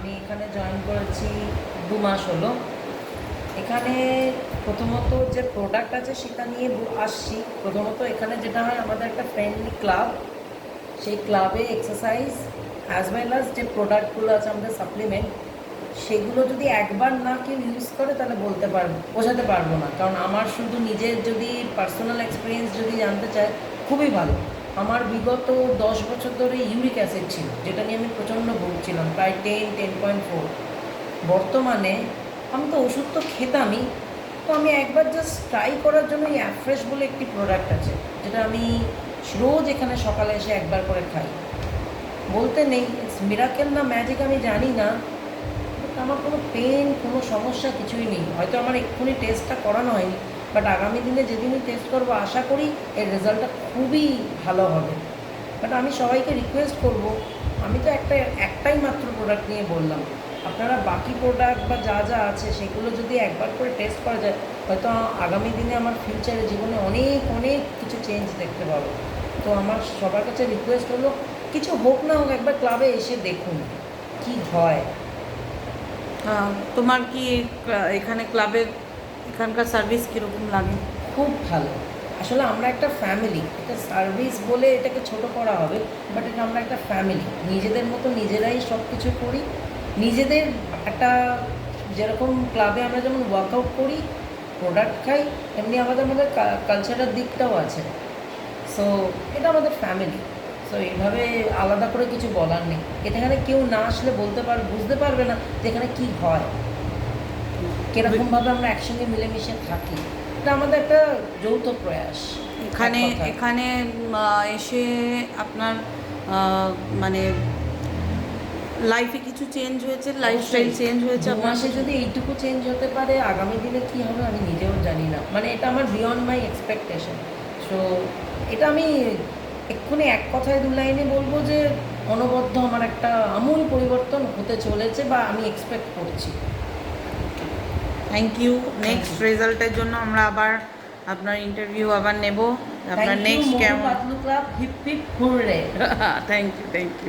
আমি এখানে জয়েন করেছি 2 মাস হলো। এখানে প্রথমত যে প্রোডাক্ট আছে সেটা নিয়ে আসছি। প্রথমত এখানে যেটা হয়, আমাদের একটা ফ্রেন্ডলি ক্লাব, সেই ক্লাবে এক্সারসাইজ অ্যাজ ওয়েল অ্যাজ যে প্রোডাক্টগুলো আছে আমাদের সাপ্লিমেন্ট, সেগুলো যদি একবার না কেউ ইউজ করে তাহলে বোঝাতে পারবো না। কারণ আমার শুধু নিজের যদি পার্সোনাল এক্সপিরিয়েন্স যদি জানতে চায়, খুবই ভালো। আমার বিগত 10 বছর ধরে ইউরিক অ্যাসিড ছিল, যেটা নিয়ে আমি প্রচণ্ড ভুগছিলাম, প্রায় 10.4। বর্তমানে আমি তো ওষুধ তো খেতামই, তো আমি একবার জাস্ট ট্রাই করার জন্য এই অ্যাফ্রেশ বলে একটি প্রোডাক্ট আছে, যেটা আমি রোজ এখানে সকালে এসে একবার করে খাই। বলতে নেই মিরাকেল না ম্যাজিক আমি জানি না, আমার কোনো পেন, কোনো সমস্যা কিছুই নেই। হয়তো আমার এক্ষুনি টেস্টটা করানো হয়নি, বাট আগামী দিনে যেদিনই টেস্ট করবো আশা করি এর রেজাল্টটা খুবই ভালো হবে। বাট আমি সবাইকে রিকোয়েস্ট করব, আমি তো একটাই মাত্র প্রোডাক্ট নিয়ে বললাম, আপনারা বাকি প্রোডাক্ট বা যা যা আছে সেগুলো যদি একবার করে টেস্ট করা যায়, হয়তো আগামী দিনে আমার ফিউচারে জীবনে অনেক অনেক কিছু চেঞ্জ দেখতে পাবো। তো আমার সবার কাছে রিকোয়েস্ট হলো, কিছু হোক না হোক একবার ক্লাবে এসে দেখুন কি হয়। তোমার কি এখানে ক্লাবের এখানকার সার্ভিস কীরকম লাগে? খুব ভালো। আসলে আমরা একটা ফ্যামিলি, এটা সার্ভিস বলে এটাকে ছোট করা হবে, বাট এটা আমরা একটা ফ্যামিলি, নিজেদের মতো নিজেরাই সব কিছু করি। নিজেদের একটা, যেরকম ক্লাবে আমরা যেমন ওয়ার্কআউট করি, প্রোডাক্ট খাই, এমনি আমাদের মধ্যে কালচারাল দিকটাও আছে। সো এটা আমাদের ফ্যামিলি। সো এইভাবে আলাদা করে কিছু বলার নেই। এখানে কেউ না আসলে বুঝতে পারবে না যে এখানে কী হয়, কীরকমভাবে আমরা একসঙ্গে মিলেমিশে থাকি। এটা আমাদের একটা যৌথ প্রয়াস। এখানে এখানে এসে আপনার মানে লাইফে কিছু চেঞ্জ হয়েছে, লাইফস্টাইল চেঞ্জ হয়েছে? 2 মাসে যদি এইটুকু চেঞ্জ হতে পারে, আগামী দিনে কী হবে আমি নিজেও জানি না। মানে এটা আমার বিয়ন্ড মাই এক্সপেকটেশন। সো এটা আমি এক্ষুনি এক কথায় 2 লাইনে বলবো যে অনবদ্য আমার একটা আমূল পরিবর্তন হতে চলেছে, বা আমি এক্সপেক্ট করছি। Thank you. নেক্সট রেজাল্টের জন্য আমরা আবার আপনার ইন্টারভিউ আবার নেব। আপনার নেক্সট কেমন? Patlu club, hip hip hurray. Thank you, thank you.